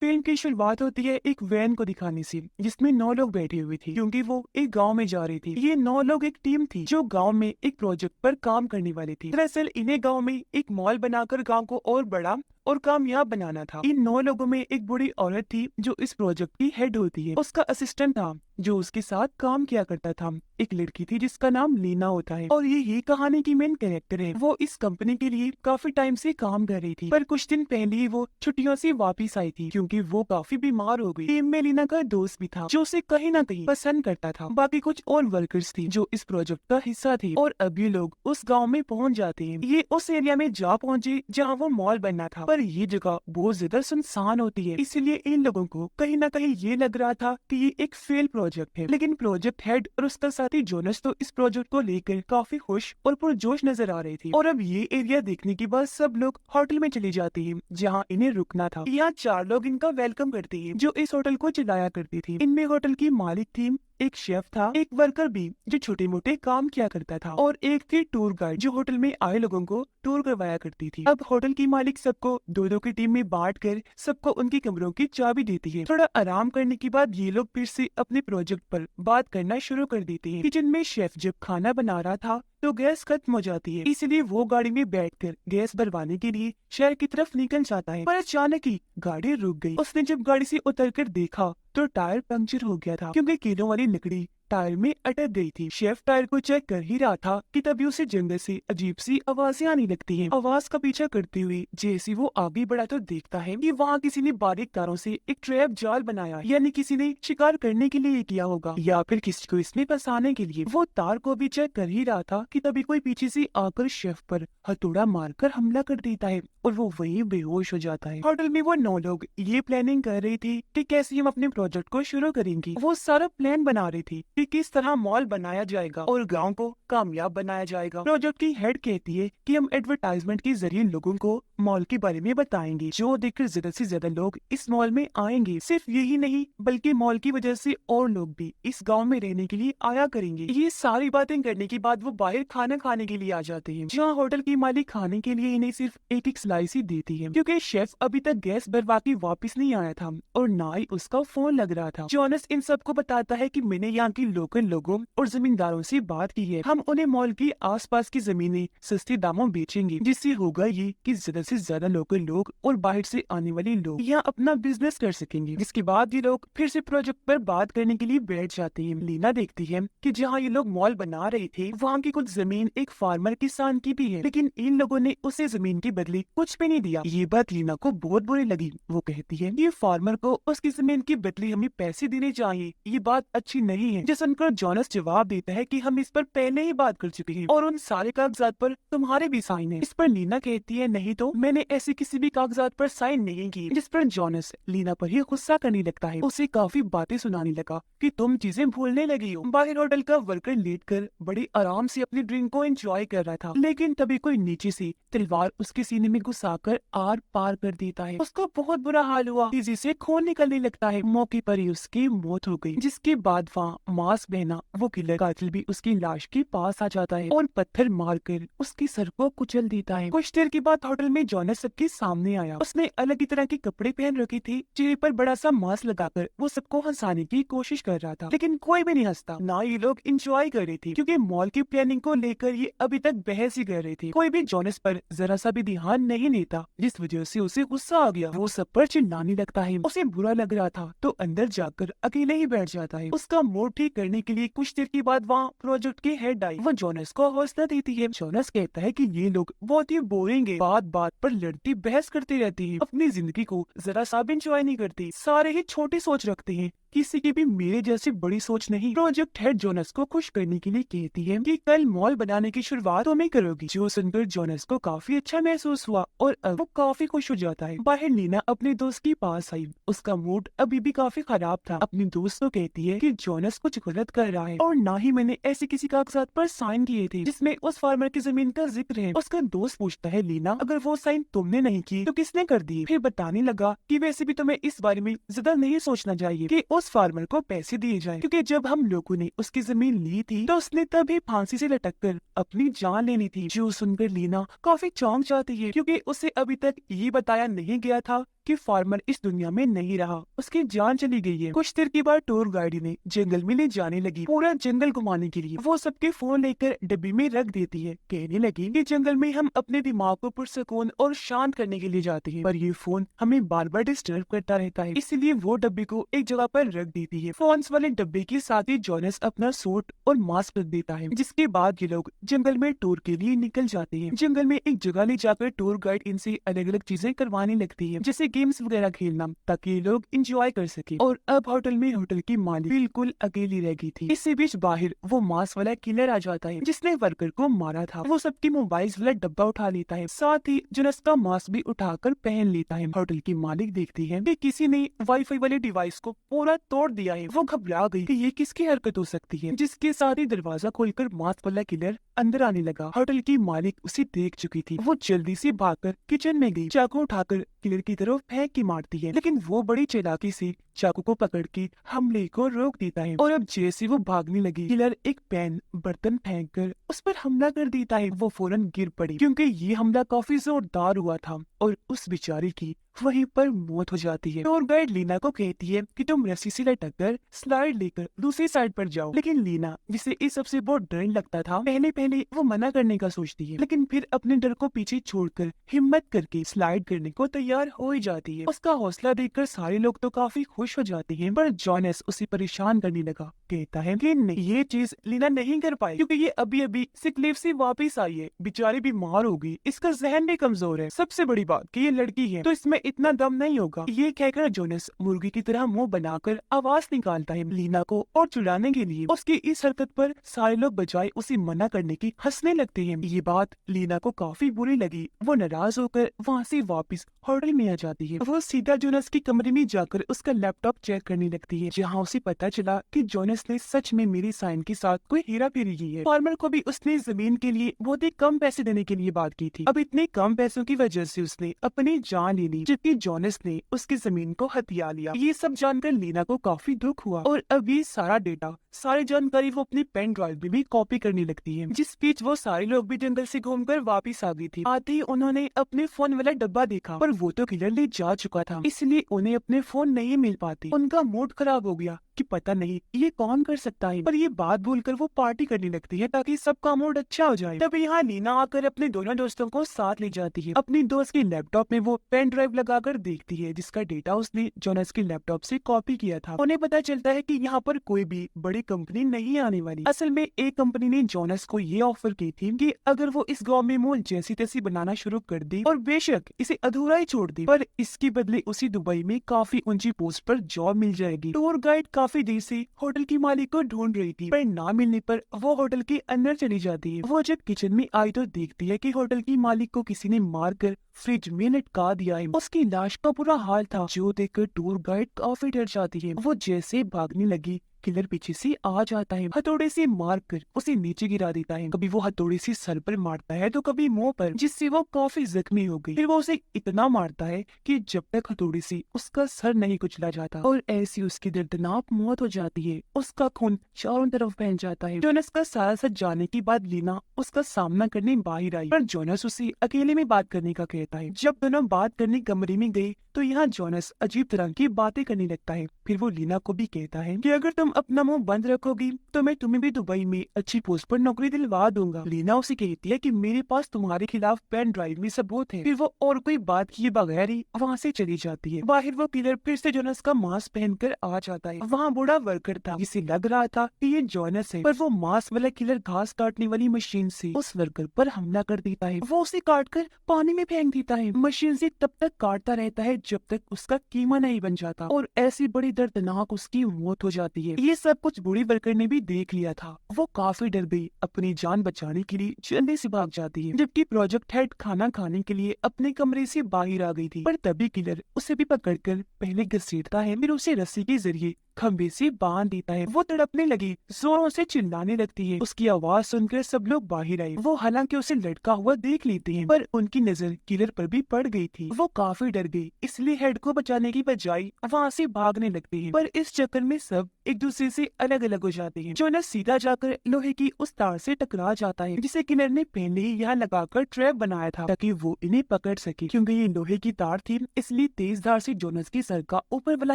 Film की शुरुआत होती है एक वैन को दिखाने से जिसमें 9 लोग बैठे हुए थे क्योंकि वो एक गांव में जा रही थी। ये 9 लोग एक टीम थी जो गांव में एक प्रोजेक्ट पर काम करने वाली थी। दरअसल इन्हें गांव में एक मॉल बनाकर गांव को और बड़ा और कामयाब बनाना था। इन 9 लोगों में एक बूढ़ी औरत थी जो इस प्रोजेक्ट की हेड होती है। उसका असिस्टेंट था जो उसके साथ काम किया करता था। एक लड़की थी जिसका नाम लीना होता है और ये कहानी की मेन कैरेक्टर है। वो इस कंपनी के लिए काफी टाइम से काम कर रही थी, पर कुछ दिन पहले ही वो छुट्टियों से वापस आई थी क्योंकि वो काफी बीमार हो गई। टीम में लीना का दोस्त भी था जो उसे कहीं ना कहीं पसंद करता था। बाकी कुछ और वर्कर्स थी जो इस प्रोजेक्ट का हिस्सा थे और अब ये लोग उस गाँव में पहुँच जाते हैं। ये उस एरिया में जा पहुँचे जहाँ वो मॉल बनना था, पर ये जगह बहुत ज्यादा सुनसान होती है, इसलिए इन लोगों को कहीं ना कहीं ये लग रहा था कि ये एक फेल प्रोजेक्ट है। लेकिन प्रोजेक्ट हेड और उसका साथी जोनस तो इस प्रोजेक्ट को लेकर काफी खुश और पुरजोश नजर आ रहे थे। और अब ये एरिया देखने के बाद सब लोग होटल में चले जाते हैं जहाँ इन्हें रुकना था। यहाँ 4 लोग इनका वेलकम करते हैं जो इस होटल को चलाया करती थी। इनमें होटल की मालिक थी, एक शेफ था, एक वर्कर भी जो छोटे मोटे काम किया करता था और एक थी टूर गाइड जो होटल में आए लोगों को टूर करवाया करती थी। अब होटल की मालिक सबको दो दो की टीम में बांट कर सबको उनके कमरों की चाबी देती है। थोड़ा आराम करने के बाद ये लोग फिर से अपने प्रोजेक्ट पर बात करना शुरू कर देते हैं। किचन में शेफ जब खाना बना रहा था तो गैस खत्म हो जाती है, इसलिए वो गाड़ी में बैठकर गैस भरवाने के लिए शहर की तरफ निकल जाता है। पर अचानक ही गाड़ी रुक गई। उसने जब गाड़ी से उतरकर देखा तो टायर पंक्चर हो गया था क्योंकि कीलों वाली लकड़ी टायर में अटक गई थी। शेफ टायर को चेक कर ही रहा था कि तभी उसे जंगल से अजीब सी आवाजें आने लगती हैं। आवाज का पीछा करते हुए जैसे वो आगे बढ़ा तो देखता है कि वहाँ किसी ने बारीक तारों से एक ट्रैप जाल बनाया, यानी किसी ने शिकार करने के लिए किया होगा या फिर किसी को इसमें फंसाने के लिए। वो तार को भी चेक कर ही रहा था कि तभी कोई पीछे से आकर शेफ पर हथौड़ा मारकर हमला कर देता है और वो वहीं बेहोश हो जाता है। होटल में वो 9 लोग ये प्लानिंग कर रहे थे कि कैसे हम अपने प्रोजेक्ट को शुरू करेंगे। वो सारा प्लान बना रही थी कि किस तरह मॉल बनाया जाएगा और गांव को कामयाब बनाया जाएगा। प्रोजेक्ट की हेड कहती है कि हम एडवर्टाइजमेंट के जरिए लोगों को मॉल के बारे में बताएंगे, जो देखकर ज्यादा से ज्यादा लोग इस मॉल में आएंगे। सिर्फ यही नहीं बल्कि मॉल की वजह से और लोग भी इस गाँव में रहने के लिए आया करेंगे। ये सारी बातें करने के बाद वो बाहर खाना खाने के लिए आ जाते हैं, जहाँ होटल की मालिक खाने के लिए इन्हें सिर्फ एक एक स्लाइस ही देती है क्योंकि शेफ अभी तक गैस भरवा के वापिस नहीं आया था और ना ही उसका फोन लग रहा था। जोनस इन सबको बताता है कि मैंने यहाँ की लोकल लोगों और जमींदारों से बात की है, हम उन्हें मॉल की आसपास की जमीनें सस्ते दामों बेचेंगे, जिससे होगा ये कि ज्यादा से ज्यादा लोकल लोग और बाहर से आने वाले लोग यहाँ अपना बिजनेस कर सकेंगे। जिसके बाद ये लोग फिर से प्रोजेक्ट पर बात करने के लिए बैठ जाते हैं। लीना देखती है कि जहाँ ये लोग मॉल बना रहे थे वहाँ की कुछ जमीन एक फार्मर किसान की भी है, लेकिन इन लोगों ने उसे जमीन के बदले कुछ भी नहीं दिया। ये बात लीना को बहुत बुरी लगी। वो कहती है ये फार्मर को उसकी जमीन के बदले हमें पैसे देने चाहिए, ये बात अच्छी नहीं है। जिस सुनकर जोनस जवाब देता है कि हम इस पर पहले ही बात कर चुके हैं और उन सारे कागजात पर तुम्हारे भी साइन है। इस पर लीना कहती है नहीं तो मैंने ऐसे किसी भी कागजात पर साइन नहीं की। जिस पर जोनस लीना पर ही गुस्सा करने लगता है, उसे काफी बातें सुनाने लगा कि तुम चीजें भूलने लगी हो। बाहर होटल का वर्कर लेटकर बड़ी आराम से अपनी ड्रिंक को एंजॉय कर रहा था, लेकिन तभी कोई नीचे से तलवार उसके सीने में घुसाकर आर पार कर देता है। उसको बहुत बुरा हाल हुआ, तेजी से खून निकलने लगता है। मौके पर ही उसकी मौत हो गई। जिसके बाद वहाँ मास्क पहना वो किलर कातिल भी उसकी लाश के पास आ जाता है और पत्थर मारकर उसके सर को कुचल देता है। कुछ देर के बाद होटल में जोनस सबके सामने आया। उसने अलग ही तरह के कपड़े पहन रखे थे, चेहरे पर बड़ा सा मास्क लगाकर वो सबको हंसाने की कोशिश कर रहा था, लेकिन कोई भी नहीं हंसता, ना ये लोग इंजॉय कर रहे थे क्योंकि मॉल की प्लानिंग को लेकर ये अभी तक बहस ही कर रहे थे। कोई भी जोनस पर जरा सा भी ध्यान नहीं देता, जिस वजह से उसे गुस्सा आ गया। वो सब पर चिल्लाने लगता है। उसे बुरा लग रहा था तो अंदर जाकर अकेले ही बैठ जाता है। उसका मूड ठीक करने के लिए कुछ देर के बाद वहाँ प्रोजेक्ट की हेड आई। वो जोनस को हौसला देती है। जोनस कहता है कि ये लोग बहुत ही बोरिंग है, बात बात पर लड़ती बहस करते रहती है, अपनी जिंदगी को जरा सा भी एंजॉय नहीं करती, सारे ही छोटी सोच रखते हैं, किसी की भी मेरे जैसी बड़ी सोच नहीं। प्रोजेक्ट हेड जोनस को खुश करने के लिए कहती है कि कल मॉल बनाने की शुरुआत तुम्हें करोगी। जो सुनकर जोनस को काफी अच्छा महसूस हुआ और अब वो काफी खुश हो जाता है। बाहर लीना अपने दोस्त के पास आई। उसका मूड अभी भी काफी खराब था। अपने दोस्त को कहती है कि जोनस कुछ गलत कर रहा है और ना ही मैंने ऐसे किसी कागजात पर साइन किए थे जिसमें उस फार्मर की जमीन का जिक्र है। उसका दोस्त पूछता है लीना अगर वो साइन तुमने नहीं की तो किसने कर दिए। फिर बताने लगा कि वैसे भी तुम्हें इस बारे में ज्यादा नहीं सोचना चाहिए कि उस फार्मर को पैसे दिए जाएं, क्योंकि जब हम लोगों ने उसकी जमीन ली थी तो उसने तभी फांसी से लटक कर अपनी जान लेनी थी। जो सुनकर लीना काफी चौंक जाती है क्योंकि उसे अभी तक ये बताया नहीं गया था कि फार्मर इस दुनिया में नहीं रहा, उसकी जान चली गई है। कुछ देर के बाद टूर गाइड ने जंगल में ले जाने लगी, पूरा जंगल घुमाने के लिए। वो सबके फोन लेकर डिब्बी में रख देती है। कहने लगी कि जंगल में हम अपने दिमाग को पुरसकून और शांत करने के लिए जाते हैं, पर ये फोन हमें बार बार डिस्टर्ब करता रहता है, इसलिए वो डब्बे को एक जगह पर रख देती है। फोन्स वाले डब्बे के साथ ही जोनस अपना सूट और मास्क रख देता है, जिसके बाद ये लोग जंगल में टूर के लिए निकल जाते हैं। जंगल में एक जगह ले जाकर टूर गाइड इनसे अलग अलग चीजें करवाने लगती है, जैसे गेम्स वगैरह खेलना, ताकि ये लोग एंजॉय कर सके। और अब होटल की मालिक बिल्कुल अकेली रह गई थी। इसी बीच बाहर वो मास्क वाला किलर आ जाता है, जिसने वर्कर को मारा था। वो सबकी मोबाइल वाला डब्बा उठा लेता है, साथ ही जोनस का मास्क भी उठाकर पहन लेता है। होटल की मालिक देखती है कि किसी ने वाईफाई वाले डिवाइस को पूरा तोड़ दिया है। वो घबरा गई कि ये किसकी हरकत हो सकती है, जिसके साथ ही दरवाजा खोलकर मास्क वाला किलर अंदर आने लगा। होटल की मालिक उसे देख चुकी थी। वो जल्दी से भागकर किचन में गई, चाकू उठाकर किलर की तरफ फेंक के मारती है, लेकिन वो बड़ी चालाकी से चाकू को पकड़ के हमले को रोक देता है। और अब जैसे वो भागने लगी, किलर एक पैन बर्तन फेंक कर उस पर हमला कर देता है। वो फौरन गिर पड़ी, क्योंकि ये हमला काफी जोरदार हुआ था और उस बेचारी की वहीं पर मौत हो जाती है। टूर गाइड लीना को कहती है कि तुम रस्सी से लटक कर स्लाइड लेकर दूसरी साइड पर जाओ, लेकिन लीना, जिसे इस सबसे बहुत डर लगता था, पहले वो मना करने का सोचती है, लेकिन फिर अपने डर को पीछे छोड़कर हिम्मत करके स्लाइड करने को तैयार हो ही जाती है। उसका हौसला देखकर सारे लोग तो काफी खुश हो जाते हैं, पर जोनस उसे परेशान करने लगा। कहता है कि नहीं, ये चीज लीना नहीं कर पाई, क्योंकि ये अभी अभी सिक लीव से वापस आई है, बेचारी बीमार होगी, इसका जहन भी कमजोर है। सबसे बड़ी बात कि ये लड़की है, तो इसमें इतना दम नहीं होगा। ये कहकर जोनस मुर्गी की तरह मुंह बनाकर आवाज निकालता है लीना को और चिढ़ाने के लिए। उसकी इस हरकत पर सारे लोग बजाय उसे मना करने की हंसने लगते हैं। ये बात लीना को काफी बुरी लगी। वो नाराज होकर वहाँ से वापस होटल में आ जाती है। वो सीधा जोनस के कमरे में जाकर उसका लैपटॉप चेक करने लगती है, जहाँ उसे पता चला कि जोनस ने सच में मेरी साइन के साथ कोई हेरा फेरी की है। फार्मर को भी उसने जमीन के लिए बहुत ही कम पैसे देने के लिए बात की थी। अब इतने कम पैसों की वजह से उसने अपनी जान ले ली, जबकि जोनस ने उसकी जमीन को हथिया लिया। ये सब जानकर लीना को काफी दुख हुआ और अब ये सारा डेटा, सारी जानकारी वो अपनी पेन ड्राइव में भी कॉपी करने लगती है। जिस बीच वो सारे लोग भी जंगल से घूमकर वापस आ गई थी। आते ही उन्होंने अपने फोन वाला डब्बा देखा, पर वो तो किलर ले जा चुका था, इसलिए उन्हें अपने फोन नहीं मिल पाते। उनका मूड खराब हो गया कि पता नहीं ये कौन कर सकता है, पर ये बात भूलकर वो पार्टी करने लगती है ताकि सबका मूड अच्छा हो जाए। तब यहाँ लीना आकर अपने दोनों दोस्तों को साथ ले जाती है। अपनी दोस्त के लैपटॉप में वो पेन ड्राइव लगाकर देखती है, जिसका डेटा उसने जोनस के लैपटॉप से कॉपी किया था। उन्हें पता चलता है कि यहाँ पर कोई भी बड़ी कंपनी नहीं आने वाली। असल में एक कंपनी ने जोनस को ये ऑफर की थी कि अगर वो इस गाँव में मॉल जैसी तैसी बनाना शुरू कर दी और बेशक इसे अधूरा ही छोड़ दी, पर इसके बदले उसी दुबई में काफी ऊंची पोस्ट पर जॉब मिल जाएगी। टूर गाइड काफी देर से होटल की मालिक को ढूंढ रही थी, पर ना मिलने पर वो होटल के अंदर चली जाती है। वो जब किचन में आई तो देखती है कि होटल की मालिक को किसी ने मारकर फ्रिज में लटका दिया है। उसकी लाश का बुरा हाल था, जो देखकर टूर गाइड काफी डर जाती है। वो जैसे भागने लगी, किलर पीछे से आ जाता है, हथौड़े से मारकर उसे नीचे गिरा देता है। कभी वो हथौड़े से सर पर मारता है तो कभी मुंह पर, जिससे वो काफी जख्मी हो गई। फिर वो उसे इतना मारता है कि जब तक हथौड़े से उसका सर नहीं कुचला जाता, और ऐसी उसकी दर्दनाक मौत हो जाती है। उसका खून चारों तरफ फैल जाता है। जोनस का सारा सच जानने के बाद लीना उसका सामना करने बाहर आई, पर जोनस उसे अकेले में बात करने का कहता है। जब दोनों बात करने कमरे में गए तो यहाँ जोनस अजीब तरह की बातें करने लगता है। फिर वो लीना को भी कहता है कि अगर तुम अपना मुंह बंद रखोगी तो मैं तुम्हें भी दुबई में अच्छी पोस्ट पर नौकरी दिलवा दूंगा। लीना उसे कहती है कि मेरे पास तुम्हारे खिलाफ पेन ड्राइव में सबूत है। फिर वो और कोई बात किए बगैर ही वहाँ से चली जाती है। बाहर वो किलर फिर से जोनस का मास्क पहनकर आ जाता है। वहाँ बूढ़ा वर्कर था, जिसे लग रहा था कि ये जोनस है, पर वो मास्क वाला किलर घास काटने वाली मशीन से उस वर्कर पर हमला कर देता है। वो उसे काटकर पानी में फेंक देता है। मशीन से तब तक काटता रहता है जब तक उसका कीमा नहीं बन जाता, और ऐसी बड़ी दर्दनाक उसकी मौत हो जाती है। ये सब कुछ बूढ़ी वर्कर ने भी देख लिया था। वो काफी डर गई, अपनी जान बचाने के लिए जल्दी से भाग जाती है, जबकि प्रोजेक्ट हेड खाना खाने के लिए अपने कमरे से बाहर आ गई थी। पर तभी किलर उसे भी पकड़कर पहले घसीटता है, फिर उसे रस्सी के जरिए खंबे से बांध देता है। वो तड़पने लगी, जोरों से चिल्लाने लगती है। उसकी आवाज सुनकर सब लोग बाहर आए। वो हालांकि उसे लटका हुआ देख लेते हैं, पर उनकी नजर किलर पर भी पड़ गई थी। वो काफी डर गई, इसलिए हेड को बचाने की बजाय वहाँ से भागने लगते हैं। पर इस चक्कर में सब एक दूसरे से अलग अलग हो जाते हैं। जोनस सीधा जाकर लोहे की उस तार से टकरा जाता है जिसे किलर ने पहले ही यहाँ लगाकर ट्रैप बनाया था ताकि वो इन्हें पकड़ सके। क्योंकि ये लोहे की तार थी, इसलिए तेज धार से जोनस के सर का ऊपर वाला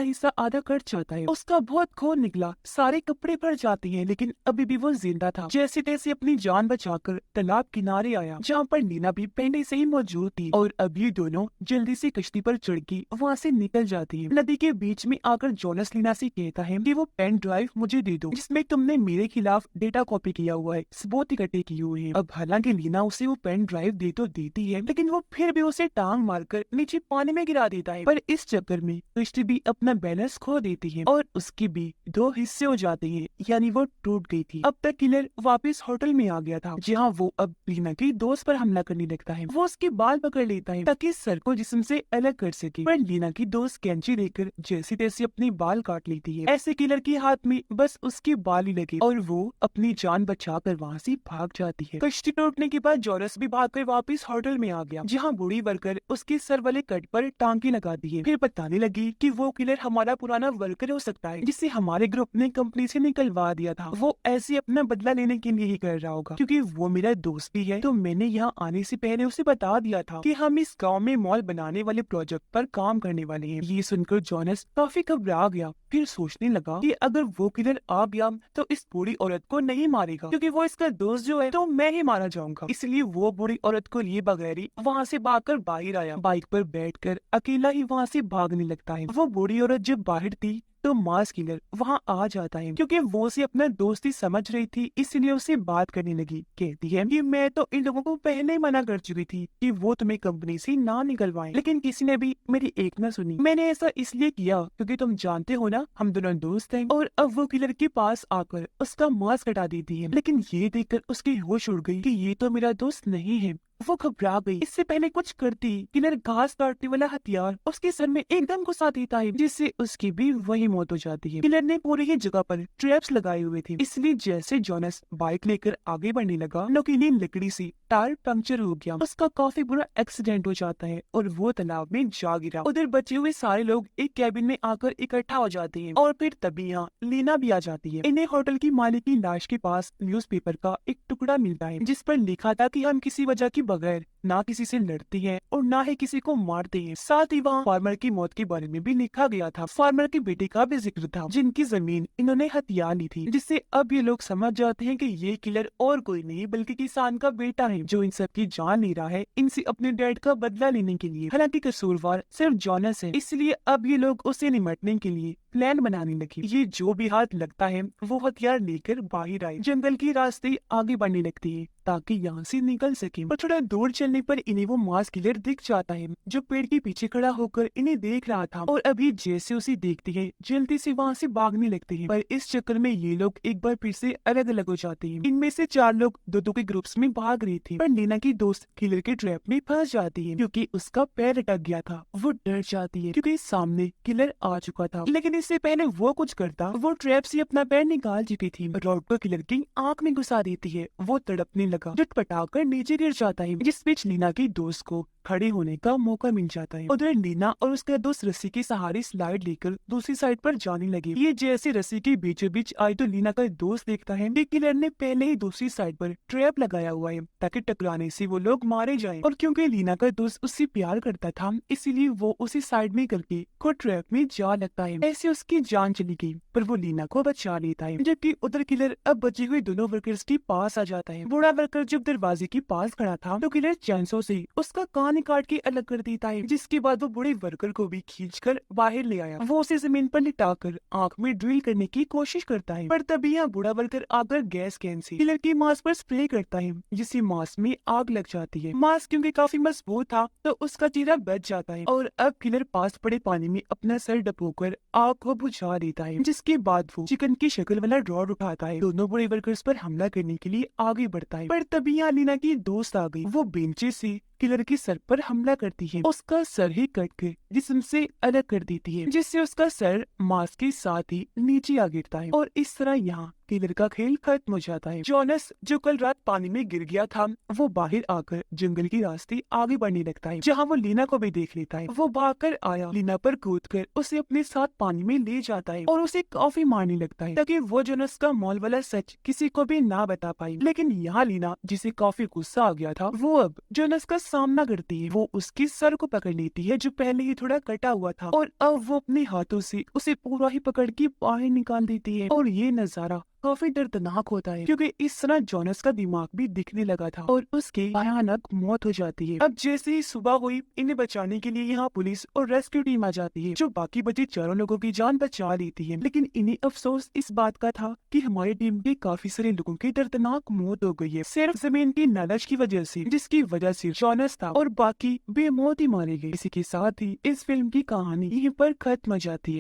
हिस्सा आधा कट जाता है। उसका बहुत खून निकला, सारे कपड़े भर जाते हैं, लेकिन अभी भी वो जिंदा था। जैसे तैसे अपनी जान बचाकर तालाब किनारे आया, जहाँ पर नीना भी पहले से ही मौजूद थी। और अब ये दोनों जल्दी से कश्ती पर चढ़ के वहाँ से निकल जाती है। नदी के बीच में आकर जोनस लीना से कहता है कि वो पेन ड्राइव मुझे दे दो जिसमें तुमने मेरे खिलाफ डेटा कॉपी किया हुआ है, सबूत इकट्ठे किए हुए हैं। अब हालांकि लीना उसे वो पेन ड्राइव दे तो देती है, लेकिन वो फिर भी उसे टांग मारकर नीचे पानी में गिरा देता है। पर इस चक्कर में कश्ती भी अपना बैलेंस खो देती है और उसकी भी दो हिस्से हो जाते हैं, यानी वो टूट गई थी। अब तक किलर वापस होटल में आ गया था, जहाँ वो अब लीना के दोस्त पर हमला करने लगता है। वो उसके बाल पकड़ लेता है ताकि सर को जिस्म से अलग कर सके, पर लीना की दोस्त कैंची लेकर जैसी तैसी अपनी बाल काट लेती है। ऐसे किलर के हाथ में बस उसके बाल ही लगे और वो अपनी जान बचाकर वहाँ से भाग जाती है। कश्ती टूटने के बाद जोनस भी भागकर वापस होटल में आ गया, जहाँ बूढ़ी वर्कर उसके सर वाले कट पर टांगे लगा दिए। फिर बताने लगी कि वो किलर हमारा पुराना वर्कर हो सकता है, जिसे हमारे ग्रुप ने कंपनी से निकलवा दिया था। वो ऐसे अपना बदला लेने के लिए ही कर रहा होगा, क्योंकि वो मेरा दोस्त भी है। तो मैंने यहाँ आने से पहले उसे बता दिया था कि हम इस गाँव में मॉल बनाने वाले प्रोजेक्ट पर काम करने वाले हैं। ये सुनकर जोनस काफी घबरा गया। फिर सोचने लगा कि अगर वो किलर आ गया तो इस बूढ़ी औरत को नहीं मारेगा, क्योंकि वो इसका दोस्त जो है, तो मैं ही मारा जाऊंगा। इसलिए वो बूढ़ी औरत को लिए बगैर ही वहाँ से भागकर बाहर आया। बाइक पर बैठकर अकेला ही वहाँ से भागने लगता है। वो बूढ़ी औरत जब बाहर थी तो मास किलर वहाँ आ जाता है, क्योंकि वो उसे अपना दोस्ती समझ रही थी, इसलिए उसे बात करने लगी। कहती है कि मैं तो इन लोगों को पहले ही मना कर चुकी थी कि वो तुम्हें कंपनी से ना निकलवाएं, लेकिन किसी ने भी मेरी एक न सुनी। मैंने ऐसा इसलिए किया क्योंकि तुम जानते हो ना, हम दोनों दोस्त हैं। और अब वो किलर के पास आकर उसका मास्क हटा देती है, लेकिन ये देखकर उसकी होश उड़ गई कि ये तो मेरा दोस्त नहीं है। वो घबरा गई। इससे पहले कुछ करती किलर घास काटने वाला हथियार उसके सर में एकदम घुसा देता है, जिससे उसकी भी वही मौत हो जाती है। किलर ने पूरी ही जगह पर ट्रैप्स लगाए हुए थे, इसलिए जैसे जोनस बाइक लेकर आगे बढ़ने लगा, नुकीली लकड़ी से टायर पंक्चर हो गया। उसका काफी बुरा एक्सीडेंट हो जाता है और वो तालाब में जा गिरा। उधर बचे हुए सारे लोग एक कैबिन में आकर इकट्ठा हो जाते हैं और फिर तभी यहाँ लीना भी आ जाती है। इन्हें होटल की मालिक की लाश के पास न्यूज़पेपर का एक टुकड़ा मिलता है, जिस पर लिखा था कि हम किसी वजह के बगैर ना किसी से लड़ते हैं और ना ही किसी को मारते हैं। साथ ही वहाँ फार्मर की मौत के बारे में भी लिखा गया था। फार्मर के बेटे का भी जिक्र था, जिनकी जमीन इन्होंने हथिया ली थी, जिससे अब ये लोग समझ जाते हैं कि ये किलर और कोई नहीं बल्कि किसान का बेटा है, जो इन सब की जान ले रहा है इनसे अपने डैड का बदला लेने के लिए। हालांकि कसूरवार सिर्फ जोनस है, इसलिए अब ये लोग उसे निपटने के लिए प्लान बनाने लगे। ये जो भी हाथ लगता है वो हथियार लेकर बाहर आए, जंगल के रास्ते आगे बढ़ने लगती है ताकि यहाँ से निकल सके। और थोड़ा दूर चलने पर इन्हें वो मास किलर दिख जाता है, जो पेड़ के पीछे खड़ा होकर इन्हें देख रहा था। और अभी जैसे उसे देखते हैं जल्दी से वहाँ से भागने लगते हैं, पर इस चक्कर में ये लोग एक बार फिर से अलग अलग हो जाते हैं। इनमें से 4 लोग दो के ग्रुप्स में भाग रहे थे, पर लीना की दोस्त किलर के ट्रैप में फंस जाती है, क्योंकि उसका पैर अटक गया था। वो डर जाती है क्योंकि सामने किलर आ चुका था, लेकिन इससे पहले वो कुछ करता, वो ट्रैप से अपना पैर निकाल चुकी थी। रॉड को किलर की आंख में घुसा देती है। वो तड़पने लगा, झटपटाकर नीचे गिर जाता है, जिस बीच लीना की दोस्त को खड़े होने का मौका मिल जाता है। उधर लीना और उसका दोस्त रस्सी के सहारे स्लाइड लेकर दूसरी साइड पर जाने लगे। ये जैसे रस्सी के बीचों बीच आई तो लीना का दोस्त देखता है कि किलर ने पहले ही दूसरी साइड पर ट्रैप लगाया हुआ है ताकि टकराने से वो लोग मारे जाएं। और क्योंकि लीना का दोस्त उससे प्यार करता था, इसीलिए वो उसी साइड में करके खुद ट्रैप में जा लगता है। ऐसे उसकी जान चली गई, पर वो लीना को बचा लेता है। जबकि उधर किलर अब बचे हुए दोनों वर्कर्स के पास आ जाता है। बूढ़ा वर्कर जब दरवाजे के पास खड़ा था तो किलर चैनसो से उसका कान काट के अलग कर देता है, जिसके बाद वो बूढ़े वर्कर को भी खींचकर बाहर ले आया। वो उसे जमीन पर लिटाकर आंख में ड्रिल करने की कोशिश करता है, पर तभी यहाँ बूढ़ा वर्कर आकर गैस कैन से किलर की मांस पर स्प्रे करता है, जिससे मांस में आग लग जाती है। मांस क्योंकि काफी मजबूत था तो उसका चेहरा बच जाता है और अब किलर पास पड़े पानी में अपना सर डुबोकर आग को बुझा देता है, जिसके बाद वो चिकन की शक्ल वाला रॉड उठाता है, दोनों बूढ़े वर्कर्स पर हमला करने के लिए आगे बढ़ता है। पर तभी यहाँ लीना की दोस्त आ गई। वो बेंचे से किलर के सर पर हमला करती है, उसका सर ही कट कर जिस्म से अलग कर देती है, जिससे उसका सर मांस के साथ ही नीचे आ गिरता है और इस तरह यहाँ किलर का खेल खत्म हो जाता है। जॉनस जो कल रात पानी में गिर गया था, वो बाहर आकर जंगल के रास्ते आगे बढ़ने लगता है, जहाँ वो लीना को भी देख लेता है। वो भागकर आया लीना पर कूदकर उसे अपने साथ पानी में ले जाता है और उसे काफी मारने लगता है ताकि वो जोनस का मॉल वाला सच किसी को भी ना बता पाए। लेकिन यहाँ लीना जिसे काफी गुस्सा आ गया था, वो अब जोनस का सामना करती है। वो उसके सर को पकड़ लेती है जो पहले ही थोड़ा कटा हुआ था और अब वो अपने हाथों से उसे पूरा ही पकड़ के बाहर निकाल देती है और ये नजारा काफी दर्दनाक होता है क्योंकि इस तरह जॉनस का दिमाग भी दिखने लगा था और उसकी भयानक मौत हो जाती है। अब जैसे ही सुबह हुई, इन्हें बचाने के लिए यहाँ पुलिस और रेस्क्यू टीम आ जाती है जो बाकी बचे चारों लोगों की जान बचा लेती है। लेकिन इन्हें अफसोस इस बात का था कि हमारी टीम के काफी सारे लोगों की दर्दनाक मौत हो गई है सिर्फ जमीन की लालच की वजह से, जिसकी वजह से जॉनस था और बाकी बेमौत ही मारे गए। इसी के साथ ही इस फिल्म की कहानी यहीं पर खत्म हो जाती है।